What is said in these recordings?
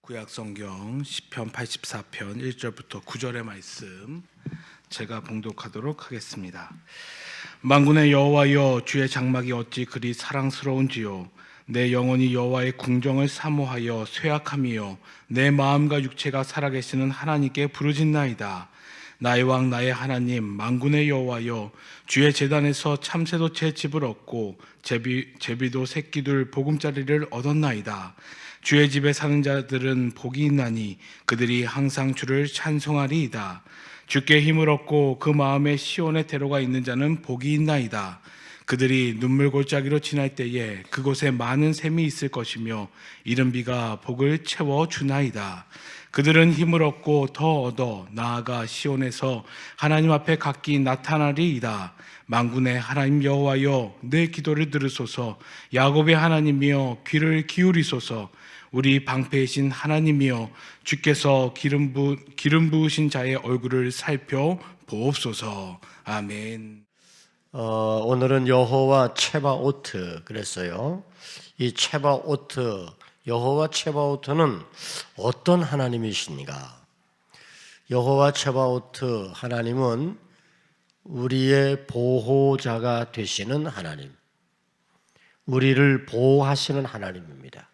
구약성경 시편 84편 1절부터 9절의 말씀 제가 봉독하도록 하겠습니다. 만군의 여호와여, 주의 장막이 어찌 그리 사랑스러운지요. 내 영혼이 여호와의 궁정을 사모하여 쇠약함이요, 내 마음과 육체가 살아계시는 하나님께 부르짖나이다. 나의 왕 나의 하나님, 만군의 여호와여, 주의 제단에서 참새도 제 집을 얻고 제비도 새끼들 보금자리를 얻었나이다. 주의 집에 사는 자들은 복이 있나니 그들이 항상 주를 찬송하리이다. 주께 힘을 얻고 그 마음에 시온의 대로가 있는 자는 복이 있나이다. 그들이 눈물 골짜기로 지날 때에 그곳에 많은 샘이 있을 것이며 이른 비가 복을 채워주나이다. 그들은 힘을 얻고 더 얻어 나아가 시온에서 하나님 앞에 각기 나타나리이다. 만군의 하나님 여호와여, 내 기도를 들으소서. 야곱의 하나님이여, 귀를 기울이소서. 우리 방패이신 하나님이여, 주께서 기름 부으신 자의 얼굴을 살펴보옵소서. 아멘. 오늘은 여호와 체바오트 그랬어요. 이 체바오트, 여호와 체바오트는 어떤 하나님이십니까? 여호와 체바오트 하나님은 우리의 보호자가 되시는 하나님, 우리를 보호하시는 하나님입니다.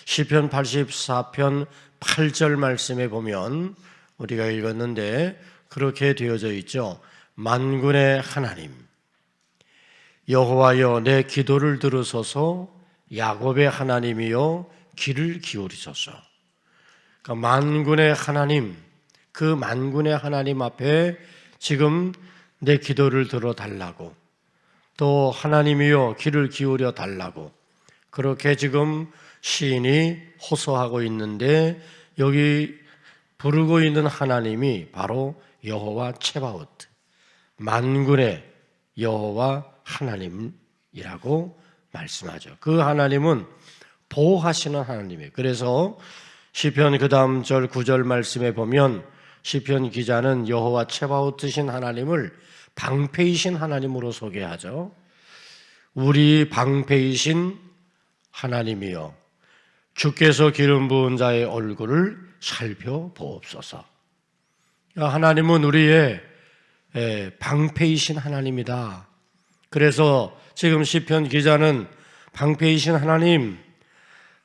시편 84편 8절 말씀에 보면 우리가 읽었는데 그렇게 되어져 있죠. 만군의 하나님 여호와여, 내 기도를 들으소서. 야곱의 하나님이여, 귀를 기울이소서. 그러니까 만군의 하나님, 그 만군의 하나님 앞에 지금 내 기도를 들어달라고, 또 하나님이여 귀를 기울여 달라고 그렇게 지금 시인이 호소하고 있는데, 여기 부르고 있는 하나님이 바로 여호와 체바오트, 만군의 여호와 하나님이라고 말씀하죠. 그 하나님은 보호하시는 하나님이에요. 그래서 시편 그 다음 절 9절 말씀에 보면 시편 기자는 여호와 체바오트신 하나님을 방패이신 하나님으로 소개하죠. 우리 방패이신 하나님이여, 주께서 기름 부은 자의 얼굴을 살펴보옵소서. 하나님은 우리의 방패이신 하나님이다. 그래서 지금 시편 기자는 방패이신 하나님,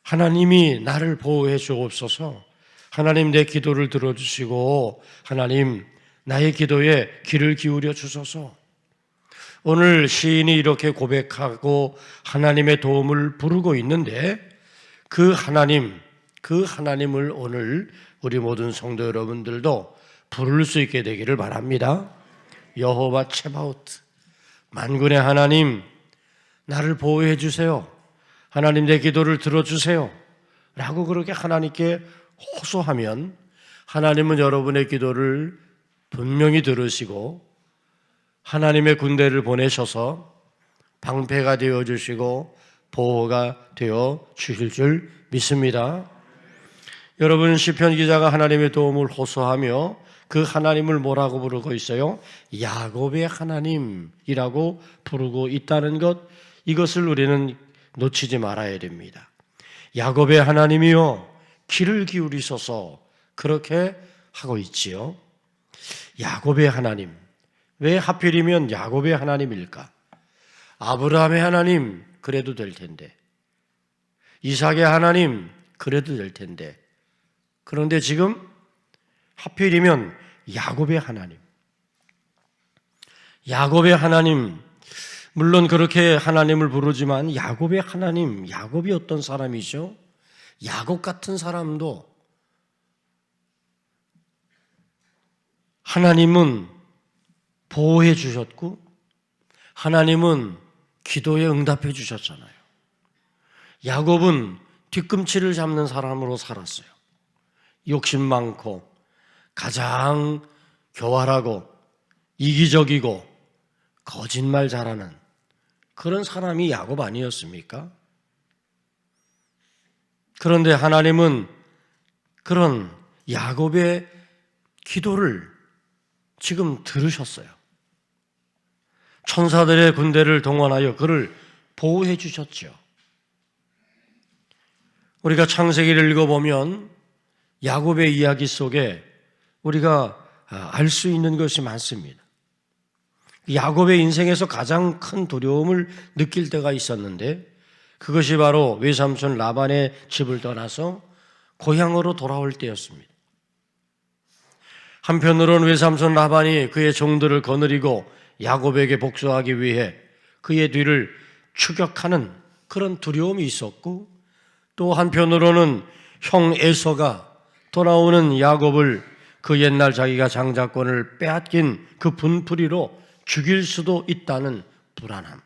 하나님이 나를 보호해 주옵소서. 하나님 내 기도를 들어주시고 하나님 나의 기도에 귀를 기울여 주소서. 오늘 시인이 이렇게 고백하고 하나님의 도움을 부르고 있는데, 그 하나님을 오늘 우리 모든 성도 여러분들도 부를 수 있게 되기를 바랍니다. 여호와 체바오트, 만군의 하나님, 나를 보호해 주세요. 하나님 내 기도를 들어주세요 라고 그렇게 하나님께 호소하면 하나님은 여러분의 기도를 분명히 들으시고 하나님의 군대를 보내셔서 방패가 되어 주시고 보호가 되어 주실 줄 믿습니다. 여러분, 시편 기자가 하나님의 도움을 호소하며 그 하나님을 뭐라고 부르고 있어요? 야곱의 하나님이라고 부르고 있다는 것, 이것을 우리는 놓치지 말아야 됩니다. 야곱의 하나님이요, 귀를 기울이소서, 그렇게 하고 있지요. 야곱의 하나님, 왜 하필이면 야곱의 하나님일까? 아브라함의 하나님 그래도 될 텐데, 이삭의 하나님 그래도 될 텐데, 그런데 지금 하필이면 야곱의 하나님. 야곱의 하나님, 물론 그렇게 하나님을 부르지만 야곱의 하나님, 야곱이 어떤 사람이죠? 야곱 같은 사람도 하나님은 보호해 주셨고 하나님은 기도에 응답해 주셨잖아요. 야곱은 뒤꿈치를 잡는 사람으로 살았어요. 욕심 많고 가장 교활하고 이기적이고 거짓말 잘하는 그런 사람이 야곱 아니었습니까? 그런데 하나님은 그런 야곱의 기도를 지금 들으셨어요. 천사들의 군대를 동원하여 그를 보호해 주셨죠. 우리가 창세기를 읽어보면 야곱의 이야기 속에 우리가 알 수 있는 것이 많습니다. 야곱의 인생에서 가장 큰 두려움을 느낄 때가 있었는데 그것이 바로 외삼촌 라반의 집을 떠나서 고향으로 돌아올 때였습니다. 한편으로는 외삼촌 라반이 그의 종들을 거느리고 야곱에게 복수하기 위해 그의 뒤를 추격하는 그런 두려움이 있었고, 또 한편으로는 형 에서가 돌아오는 야곱을 그 옛날 자기가 장자권을 빼앗긴 그 분풀이로 죽일 수도 있다는 불안함,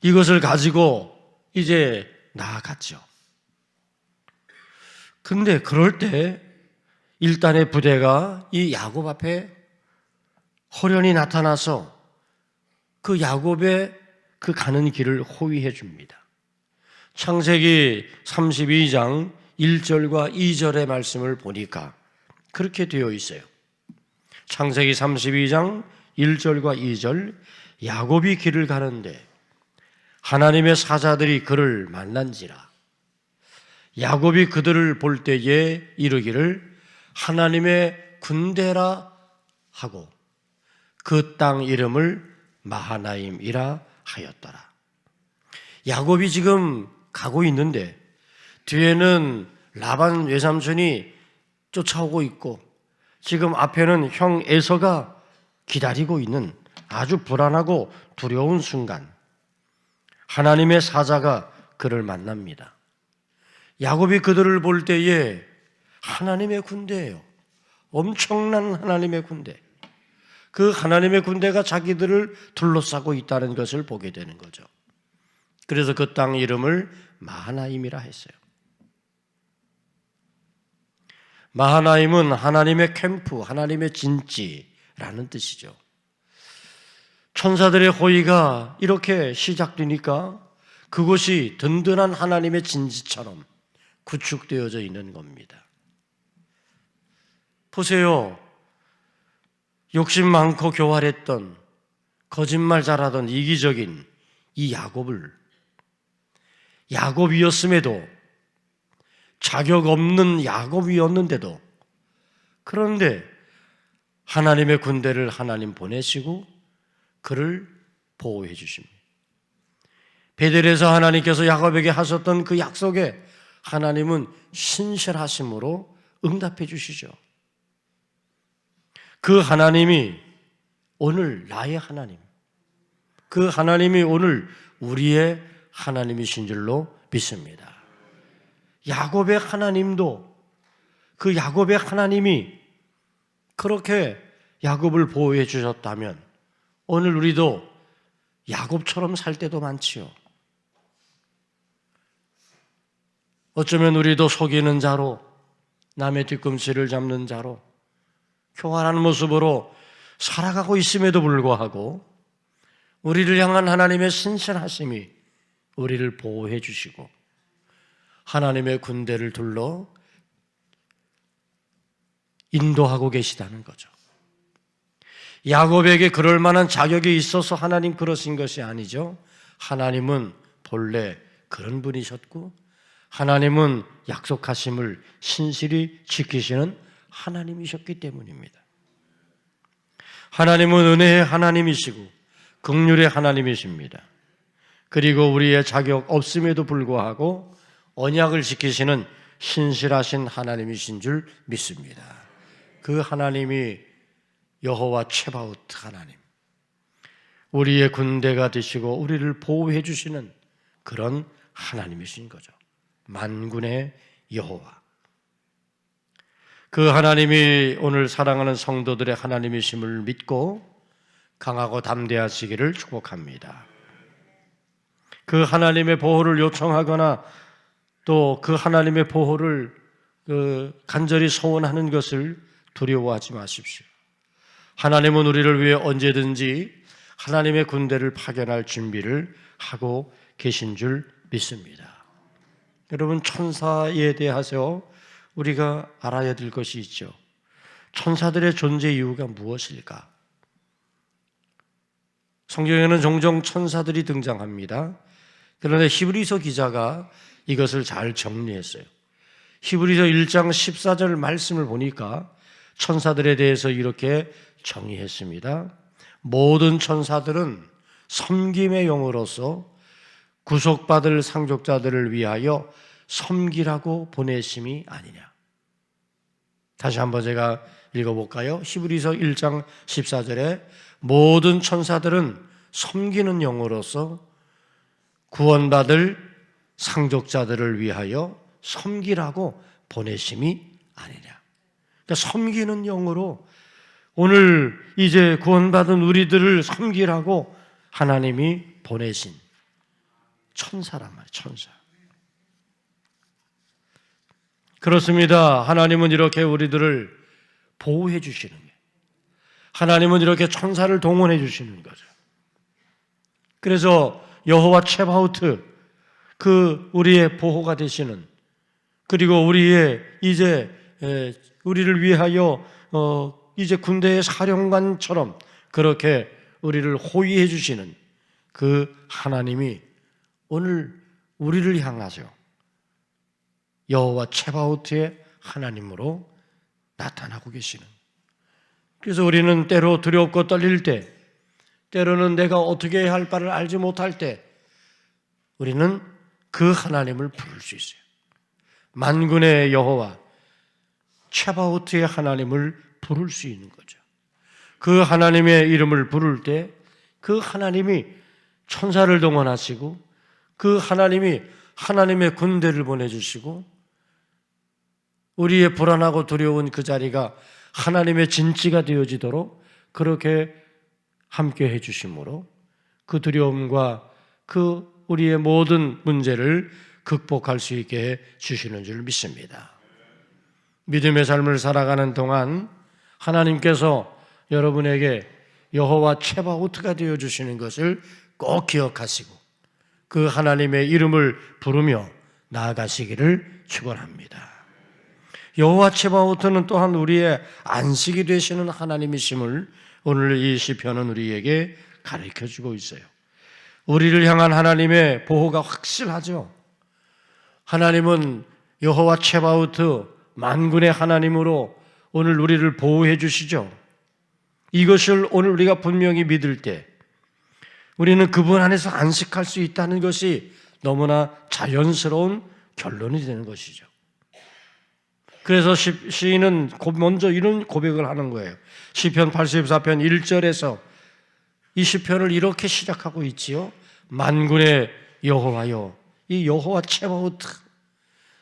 이것을 가지고 이제 나아갔죠. 근데 그럴 때 일단의 부대가 이 야곱 앞에 호련히 나타나서 그 야곱의 그 가는 길을 호위해 줍니다. 창세기 32장 1절과 2절의 말씀을 보니까 그렇게 되어 있어요. 창세기 32장 1절과 2절, 야곱이 길을 가는데 하나님의 사자들이 그를 만난지라. 야곱이 그들을 볼 때에 이르기를 하나님의 군대라 하고 그 땅 이름을 마하나임이라 하였더라. 야곱이 지금 가고 있는데 뒤에는 라반 외삼촌이 쫓아오고 있고 지금 앞에는 형 에서가 기다리고 있는 아주 불안하고 두려운 순간, 하나님의 사자가 그를 만납니다. 야곱이 그들을 볼 때에 하나님의 군대예요. 엄청난 하나님의 군대. 그 하나님의 군대가 자기들을 둘러싸고 있다는 것을 보게 되는 거죠. 그래서 그 땅 이름을 마하나임이라 했어요. 마하나임은 하나님의 캠프, 하나님의 진지라는 뜻이죠. 천사들의 호위가 이렇게 시작되니까 그곳이 든든한 하나님의 진지처럼 구축되어져 있는 겁니다. 보세요. 욕심 많고 교활했던, 거짓말 잘하던 이기적인 이 야곱이었음에도, 자격 없는 야곱이었는데도, 그런데 하나님의 군대를 하나님 보내시고 그를 보호해 주십니다. 베델에서 하나님께서 야곱에게 하셨던 그 약속에 하나님은 신실하심으로 응답해 주시죠. 그 하나님이 오늘 나의 하나님, 그 하나님이 오늘 우리의 하나님이신 줄로 믿습니다. 야곱의 하나님도, 그 야곱의 하나님이 그렇게 야곱을 보호해 주셨다면 오늘 우리도 야곱처럼 살 때도 많지요. 어쩌면 우리도 속이는 자로, 남의 뒤꿈치를 잡는 자로 교활한 모습으로 살아가고 있음에도 불구하고 우리를 향한 하나님의 신실하심이 우리를 보호해 주시고 하나님의 군대를 둘러 인도하고 계시다는 거죠. 야곱에게 그럴 만한 자격이 있어서 하나님 그러신 것이 아니죠. 하나님은 본래 그런 분이셨고 하나님은 약속하심을 신실히 지키시는 하나님이셨기 때문입니다. 하나님은 은혜의 하나님이시고 긍휼의 하나님이십니다. 그리고 우리의 자격 없음에도 불구하고 언약을 지키시는 신실하신 하나님이신 줄 믿습니다. 그 하나님이 여호와 체바오트 하나님, 우리의 군대가 되시고 우리를 보호해 주시는 그런 하나님이신 거죠. 만군의 여호와. 그 하나님이 오늘 사랑하는 성도들의 하나님이심을 믿고 강하고 담대하시기를 축복합니다. 그 하나님의 보호를 요청하거나 또 그 하나님의 보호를 간절히 소원하는 것을 두려워하지 마십시오. 하나님은 우리를 위해 언제든지 하나님의 군대를 파견할 준비를 하고 계신 줄 믿습니다. 여러분, 천사에 대해서 우리가 알아야 될 것이 있죠. 천사들의 존재 이유가 무엇일까? 성경에는 종종 천사들이 등장합니다. 그런데 히브리서 기자가 이것을 잘 정리했어요. 히브리서 1장 14절 말씀을 보니까 천사들에 대해서 이렇게 정의했습니다. 모든 천사들은 섬김의 영으로서 구속받을 상속자들을 위하여 섬기라고 보내심이 아니냐. 다시 한번 제가 읽어볼까요? 히브리서 1장 14절에 모든 천사들은 섬기는 영으로서 구원받을 상속자들을 위하여 섬기라고 보내심이 아니냐. 그러니까 섬기는 영으로 오늘 이제 구원받은 우리들을 섬기라고 하나님이 보내신 천사란 말이에요. 천사. 그렇습니다. 하나님은 이렇게 우리들을 보호해 주시는 거예요. 하나님은 이렇게 천사를 동원해 주시는 거죠. 그래서 여호와 체바오트, 그 우리의 보호가 되시는, 그리고 우리의 이제 우리를 위하여 이제 군대의 사령관처럼 그렇게 우리를 호위해 주시는 그 하나님이 오늘 우리를 향하셔 여호와 체바오트의 하나님으로 나타나고 계시는. 그래서 우리는 때로 두렵고 떨릴 때, 때로는 내가 어떻게 해야 할 바를 알지 못할 때 우리는 그 하나님을 부를 수 있어요. 만군의 여호와 체바오트의 하나님을 부를 수 있는 거죠. 그 하나님의 이름을 부를 때 그 하나님이 천사를 동원하시고 그 하나님이 하나님의 군대를 보내주시고 우리의 불안하고 두려운 그 자리가 하나님의 진지가 되어지도록 그렇게 함께 해주심으로 그 두려움과 그 우리의 모든 문제를 극복할 수 있게 해주시는 줄 믿습니다. 믿음의 삶을 살아가는 동안 하나님께서 여러분에게 여호와 체바오트가 되어주시는 것을 꼭 기억하시고 그 하나님의 이름을 부르며 나아가시기를 축원합니다. 여호와 체바오트는 또한 우리의 안식이 되시는 하나님이심을 오늘 이 시편은 우리에게 가르쳐주고 있어요. 우리를 향한 하나님의 보호가 확실하죠. 하나님은 여호와 체바오트 만군의 하나님으로 오늘 우리를 보호해 주시죠. 이것을 오늘 우리가 분명히 믿을 때 우리는 그분 안에서 안식할 수 있다는 것이 너무나 자연스러운 결론이 되는 것이죠. 그래서 시인은 먼저 이런 고백을 하는 거예요. 시편 84편 1절에서 이 시편을 이렇게 시작하고 있지요. 만군의 여호와여, 이 여호와 체바오트,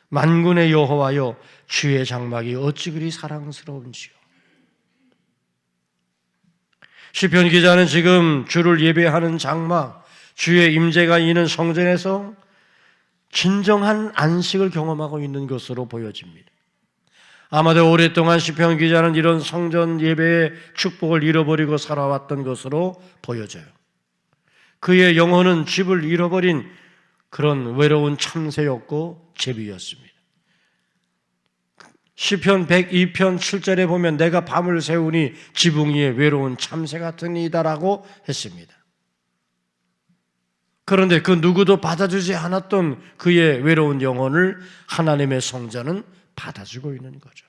만군의 여호와여, 주의 장막이 어찌 그리 사랑스러운지요. 시편 기자는 지금 주를 예배하는 장막, 주의 임재가 있는 성전에서 진정한 안식을 경험하고 있는 것으로 보여집니다. 아마도 오랫동안 시편 기자는 이런 성전 예배의 축복을 잃어버리고 살아왔던 것으로 보여져요. 그의 영혼은 집을 잃어버린 그런 외로운 참새였고 제비였습니다. 시편 102편 7절에 보면 내가 밤을 새우니 지붕 위에 외로운 참새 같은 이다라고 했습니다. 그런데 그 누구도 받아주지 않았던 그의 외로운 영혼을 하나님의 성전은 받아주고 있는 거죠.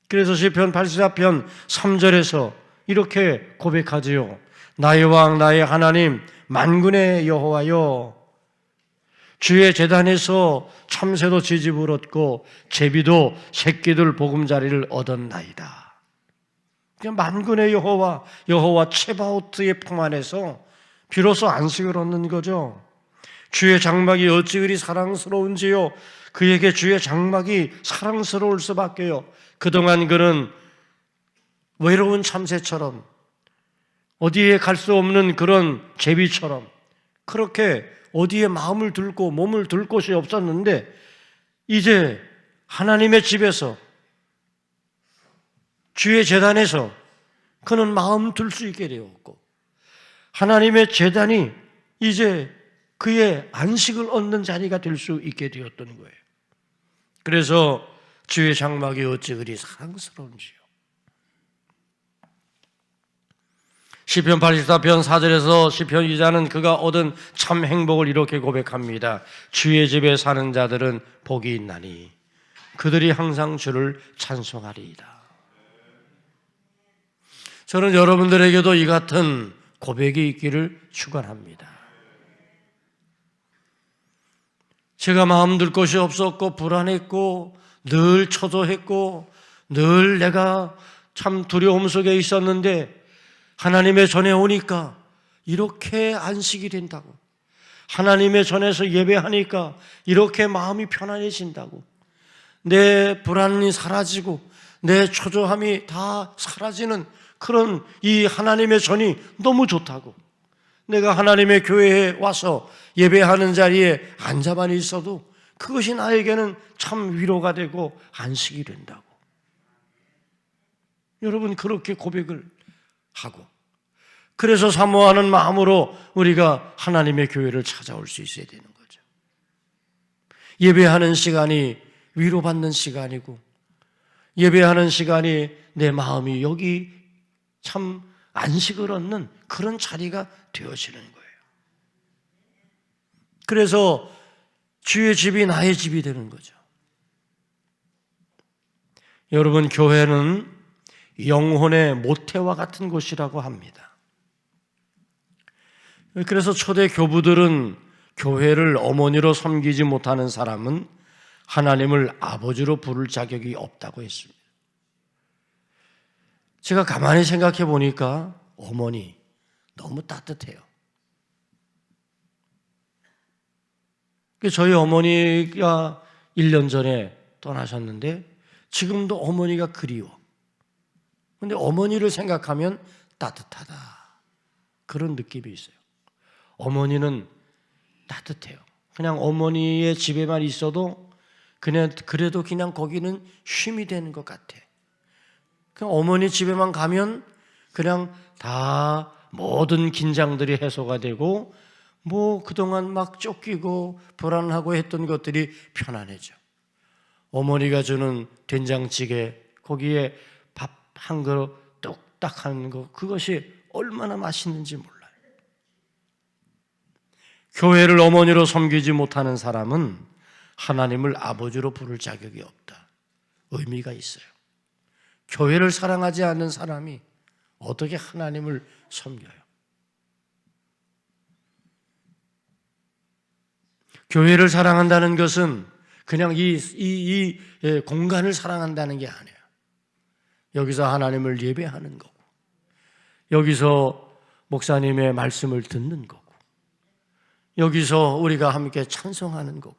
그래서 시편 84편 3절에서 이렇게 고백하지요. 나의 왕 나의 하나님 만군의 여호와여, 주의 제단에서 참새도 지집을 얻고 제비도 새끼들 보금자리를 얻었나이다. 만군의 여호와, 여호와 체바오트의 품 안에서 비로소 안식을 얻는 거죠. 주의 장막이 어찌 그리 사랑스러운지요. 그에게 주의 장막이 사랑스러울 수밖에요. 그동안 그는 외로운 참새처럼 어디에 갈 수 없는 그런 제비처럼 그렇게 어디에 마음을 둘고 몸을 둘 곳이 없었는데 이제 하나님의 집에서 주의 제단에서 그는 마음 둘 수 있게 되었고 하나님의 제단이 이제 그의 안식을 얻는 자리가 될 수 있게 되었던 거예요. 그래서 주의 장막이 어찌 그리 사랑스러운지요. 시편 84편 4절에서 시편 기자는 그가 얻은 참 행복을 이렇게 고백합니다. 주의 집에 사는 자들은 복이 있나니 그들이 항상 주를 찬송하리이다. 저는 여러분들에게도 이 같은 고백이 있기를 축원합니다. 제가 마음들 것이 없었고 불안했고 늘 초조했고 늘 내가 참 두려움 속에 있었는데 하나님의 전에 오니까 이렇게 안식이 된다고, 하나님의 전에서 예배하니까 이렇게 마음이 편안해진다고, 내 불안이 사라지고 내 초조함이 다 사라지는 그런 이 하나님의 전이 너무 좋다고, 내가 하나님의 교회에 와서 예배하는 자리에 앉아만 있어도 그것이 나에게는 참 위로가 되고 안식이 된다고. 여러분, 그렇게 고백을 하고, 그래서 사모하는 마음으로 우리가 하나님의 교회를 찾아올 수 있어야 되는 거죠. 예배하는 시간이 위로받는 시간이고, 예배하는 시간이 내 마음이 여기 참 안식을 얻는 그런 자리가 되어지는 거예요. 그래서 주의 집이 나의 집이 되는 거죠. 여러분, 교회는 영혼의 모태와 같은 곳이라고 합니다. 그래서 초대 교부들은 교회를 어머니로 섬기지 못하는 사람은 하나님을 아버지로 부를 자격이 없다고 했습니다. 제가 가만히 생각해 보니까 어머니 너무 따뜻해요. 저희 어머니가 1년 전에 떠나셨는데 지금도 어머니가 그리워. 그런데 어머니를 생각하면 따뜻하다, 그런 느낌이 있어요. 어머니는 따뜻해요. 그냥 어머니의 집에만 있어도 그래도 그냥 거기는 쉼이 되는 것 같아. 그냥 어머니 집에만 가면 그냥 다 모든 긴장들이 해소가 되고, 뭐 그동안 막 쫓기고 불안하고 했던 것들이 편안해져. 어머니가 주는 된장찌개, 거기에 밥 한 그릇 뚝딱 하는 거, 그것이 얼마나 맛있는지 몰라요. 교회를 어머니로 섬기지 못하는 사람은 하나님을 아버지로 부를 자격이 없다. 의미가 있어요. 교회를 사랑하지 않는 사람이 어떻게 하나님을 섬겨요? 교회를 사랑한다는 것은 그냥 이 공간을 사랑한다는 게 아니에요. 여기서 하나님을 예배하는 거고, 여기서 목사님의 말씀을 듣는 거고, 여기서 우리가 함께 찬송하는 거고,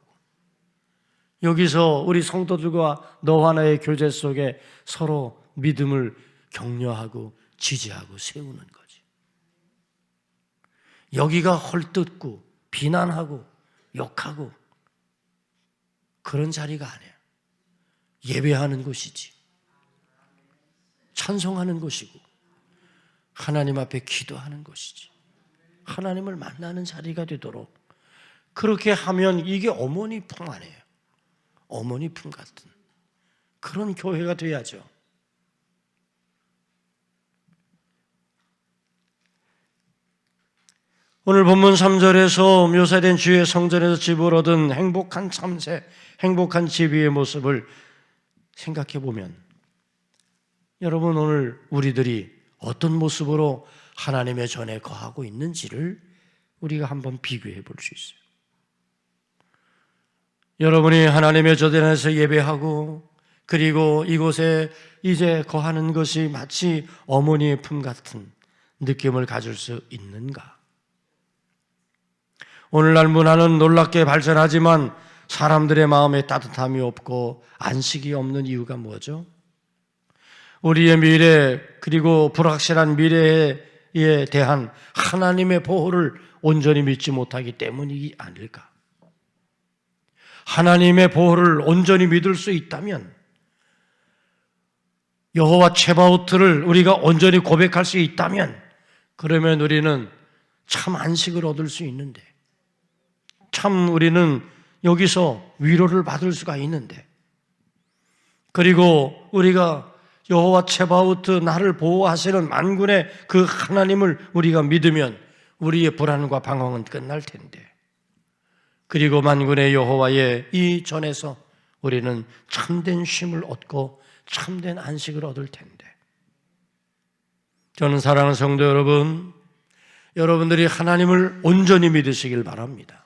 여기서 우리 성도들과 너와 나의 교제 속에 서로 믿음을 격려하고 지지하고 세우는 거지. 여기가 헐뜯고 비난하고 욕하고 그런 자리가 아니에요. 예배하는 곳이지, 찬송하는 곳이고 하나님 앞에 기도하는 곳이지, 하나님을 만나는 자리가 되도록 그렇게 하면 이게 어머니 품 아니에요. 어머니 품 같은 그런 교회가 돼야죠. 오늘 본문 3절에서 묘사된 주의 성전에서 집을 얻은 행복한 참새, 행복한 지위의 모습을 생각해 보면, 여러분, 오늘 우리들이 어떤 모습으로 하나님의 전에 거하고 있는지를 우리가 한번 비교해 볼 수 있어요. 여러분이 하나님의 전에서 예배하고 그리고 이곳에 이제 거하는 것이 마치 어머니의 품 같은 느낌을 가질 수 있는가? 오늘날 문화는 놀랍게 발전하지만 사람들의 마음에 따뜻함이 없고 안식이 없는 이유가 뭐죠? 우리의 미래, 그리고 불확실한 미래에 대한 하나님의 보호를 온전히 믿지 못하기 때문이 아닐까? 하나님의 보호를 온전히 믿을 수 있다면, 여호와 츠바오트를 우리가 온전히 고백할 수 있다면, 그러면 우리는 참 안식을 얻을 수 있는데, 참 우리는 여기서 위로를 받을 수가 있는데, 그리고 우리가 여호와 츠바오트, 나를 보호하시는 만군의 그 하나님을 우리가 믿으면 우리의 불안과 방황은 끝날 텐데, 그리고 만군의 여호와의 이 전에서 우리는 참된 쉼을 얻고 참된 안식을 얻을 텐데. 저는 사랑하는 성도 여러분, 여러분들이 하나님을 온전히 믿으시길 바랍니다.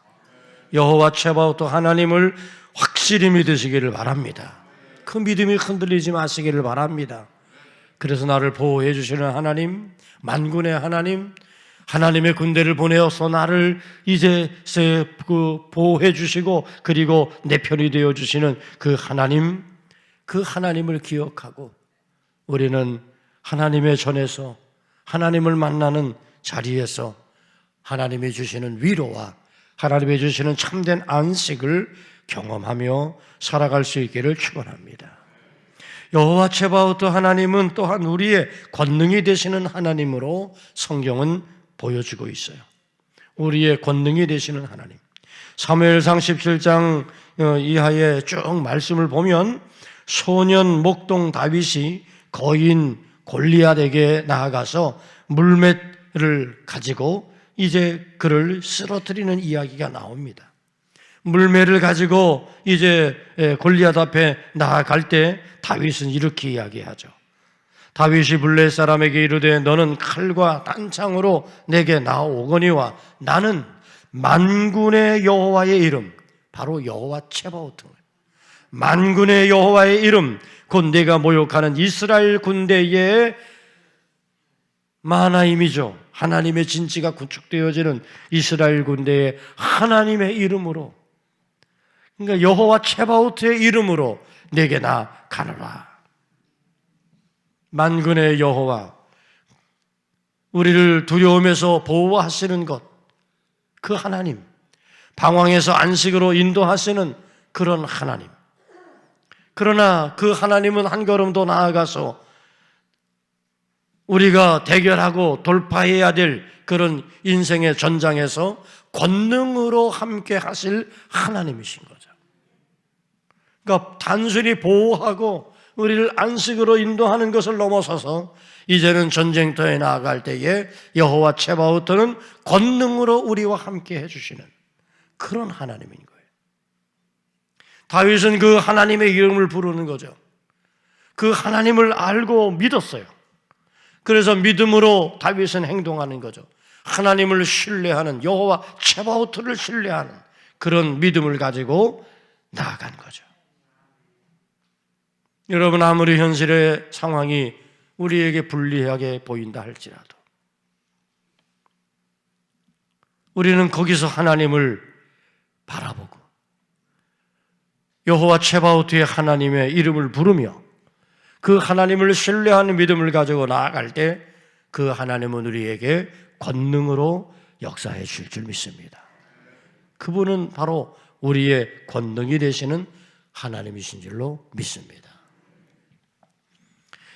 여호와 츠바오트 하나님을 확실히 믿으시기를 바랍니다. 그 믿음이 흔들리지 마시기를 바랍니다. 그래서 나를 보호해 주시는 하나님, 만군의 하나님, 하나님의 군대를 보내어서 나를 이제 보호해 주시고 그리고 내 편이 되어 주시는 그 하나님을 기억하고 우리는 하나님의 전에서 하나님을 만나는 자리에서 하나님이 주시는 위로와 하나님이 주시는 참된 안식을 경험하며 살아갈 수 있기를 축원합니다. 여호와 츠바오트 하나님은 또한 우리의 권능이 되시는 하나님으로 성경은 보여주고 있어요. 우리의 권능이 되시는 하나님. 사무엘상 17장 이하에 쭉 말씀을 보면 소년 목동 다윗이 거인 골리앗에게 나아가서 물맷을 가지고 이제 그를 쓰러뜨리는 이야기가 나옵니다. 물매를 가지고 이제 골리앗 앞에 나아갈 때 다윗은 이렇게 이야기하죠. 다윗이 블레 사람에게 이르되 너는 칼과 단창으로 내게 나오거니와 나는 만군의 여호와의 이름, 바로 여호와 츠바오트, 만군의 여호와의 이름, 곧 내가 모욕하는 이스라엘 군대의 마하나임이죠. 하나님의 진지가 구축되어지는 이스라엘 군대의 하나님의 이름으로, 그러니까 여호와 츠바오트의 이름으로 내게 나가노라. 만군의 여호와, 우리를 두려움에서 보호하시는 것, 그 하나님, 방황에서 안식으로 인도하시는 그런 하나님. 그러나 그 하나님은 한 걸음 더 나아가서 우리가 대결하고 돌파해야 될 그런 인생의 전장에서 권능으로 함께 하실 하나님이신 거죠. 그러니까 단순히 보호하고 우리를 안식으로 인도하는 것을 넘어서서 이제는 전쟁터에 나아갈 때에 여호와 츠바오트는 권능으로 우리와 함께 해주시는 그런 하나님인 거예요. 다윗은 그 하나님의 이름을 부르는 거죠. 그 하나님을 알고 믿었어요. 그래서 믿음으로 다윗은 행동하는 거죠. 하나님을 신뢰하는, 여호와 츠바오트를 신뢰하는 그런 믿음을 가지고 나아간 거죠. 여러분, 아무리 현실의 상황이 우리에게 불리하게 보인다 할지라도 우리는 거기서 하나님을 바라보고 여호와 츠바오트의 하나님의 이름을 부르며 그 하나님을 신뢰하는 믿음을 가지고 나아갈 때 그 하나님은 우리에게 권능으로 역사해 주실 줄 믿습니다. 그분은 바로 우리의 권능이 되시는 하나님이신 줄로 믿습니다.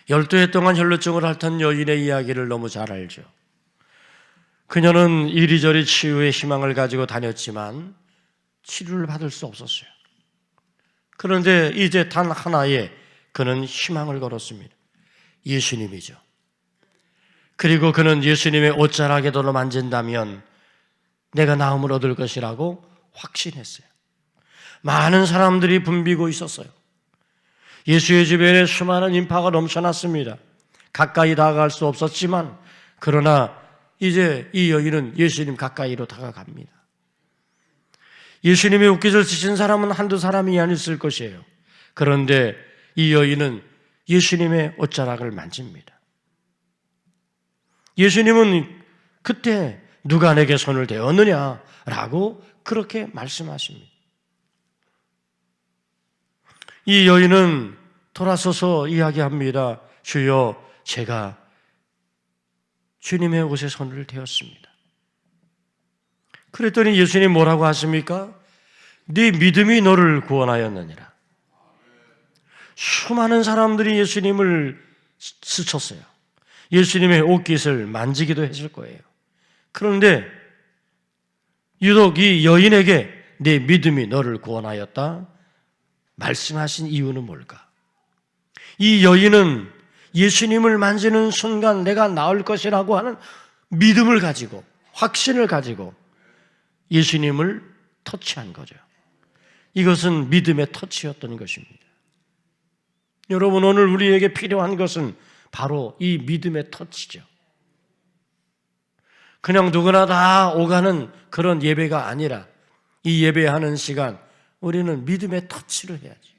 12해 동안 혈루증을 앓던 여인의 이야기를 너무 잘 알죠. 그녀는 이리저리 치유의 희망을 가지고 다녔지만 치료를 받을 수 없었어요. 그런데 이제 단 하나의 그는 희망을 걸었습니다. 예수님이죠. 그리고 그는 예수님의 옷자락에도 만진다면 내가 나음을 얻을 것이라고 확신했어요. 많은 사람들이 붐비고 있었어요. 예수의 주변에 수많은 인파가 넘쳐났습니다. 가까이 다가갈 수 없었지만 그러나 이제 이 여인은 예수님 가까이로 다가갑니다. 예수님의 옷깃을 쓰신 사람은 한두 사람이 아니었을 것이에요. 그런데 이 여인은 예수님의 옷자락을 만집니다. 예수님은 그때 누가 내게 손을 대었느냐라고 그렇게 말씀하십니다. 이 여인은 돌아서서 이야기합니다. 주여, 제가 주님의 옷에 손을 대었습니다. 그랬더니 예수님 뭐라고 하십니까? 네 믿음이 너를 구원하였느니라. 수많은 사람들이 예수님을 스쳤어요. 예수님의 옷깃을 만지기도 했을 거예요. 그런데 유독 이 여인에게 네 믿음이 너를 구원하였다 말씀하신 이유는 뭘까? 이 여인은 예수님을 만지는 순간 내가 나을 것이라고 하는 믿음을 가지고, 확신을 가지고 예수님을 터치한 거죠. 이것은 믿음의 터치였던 것입니다. 여러분, 오늘 우리에게 필요한 것은 바로 이 믿음의 터치죠. 그냥 누구나 다 오가는 그런 예배가 아니라 이 예배하는 시간 우리는 믿음의 터치를 해야지.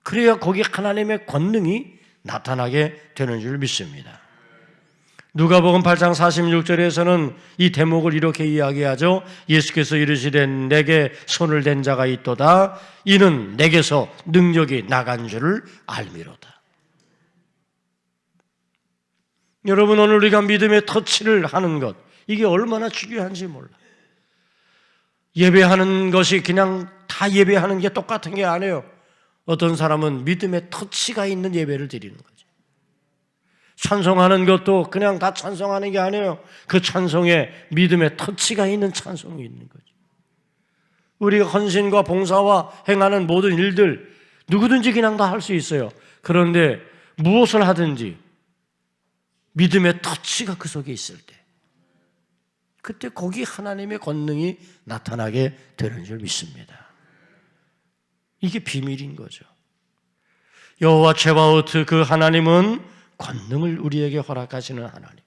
그래야 거기 하나님의 권능이 나타나게 되는 줄 믿습니다. 누가복음 8장 46절에서는 이 대목을 이렇게 이야기하죠. 예수께서 이르시되 내게 손을 댄 자가 있도다. 이는 내게서 능력이 나간 줄을 알미로다. 여러분, 오늘 우리가 믿음의 터치를 하는 것, 이게 얼마나 중요한지 몰라. 예배하는 것이 그냥 다 예배하는 게 똑같은 게 아니에요. 어떤 사람은 믿음의 터치가 있는 예배를 드리는 거죠. 찬송하는 것도 그냥 다 찬송하는 게 아니에요. 그 찬송에 믿음의 터치가 있는 찬송이 있는 거죠. 우리가 헌신과 봉사와 행하는 모든 일들 누구든지 그냥 다 할 수 있어요. 그런데 무엇을 하든지 믿음의 터치가 그 속에 있을 때 그때 거기 하나님의 권능이 나타나게 되는 줄 믿습니다. 이게 비밀인 거죠. 여호와 츠바오트 그 하나님은 권능을 우리에게 허락하시는 하나님.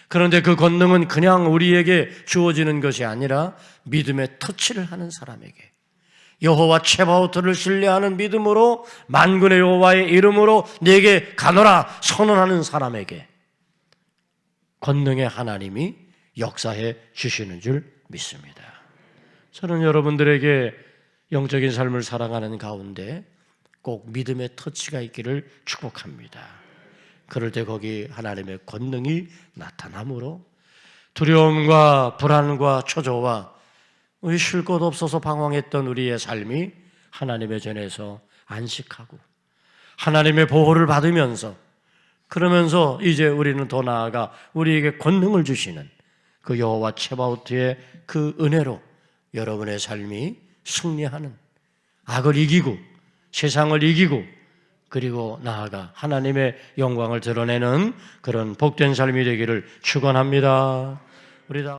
그런데 그 권능은 그냥 우리에게 주어지는 것이 아니라 믿음의 터치를 하는 사람에게, 여호와 츠바오트를 신뢰하는 믿음으로 만군의 여호와의 이름으로 내게 가노라 선언하는 사람에게 권능의 하나님이 역사해 주시는 줄 믿습니다. 저는 여러분들에게 영적인 삶을 살아가는 가운데 꼭 믿음의 터치가 있기를 축복합니다. 그럴 때 거기 하나님의 권능이 나타나므로 두려움과 불안과 초조와 우리 쉴 곳 없어서 방황했던 우리의 삶이 하나님의 전에서 안식하고 하나님의 보호를 받으면서, 그러면서 이제 우리는 더 나아가 우리에게 권능을 주시는 그 여호와 츠바오트의 그 은혜로 여러분의 삶이 승리하는, 악을 이기고 세상을 이기고 그리고 나아가 하나님의 영광을 드러내는 그런 복된 삶이 되기를 축원합니다. 우리 다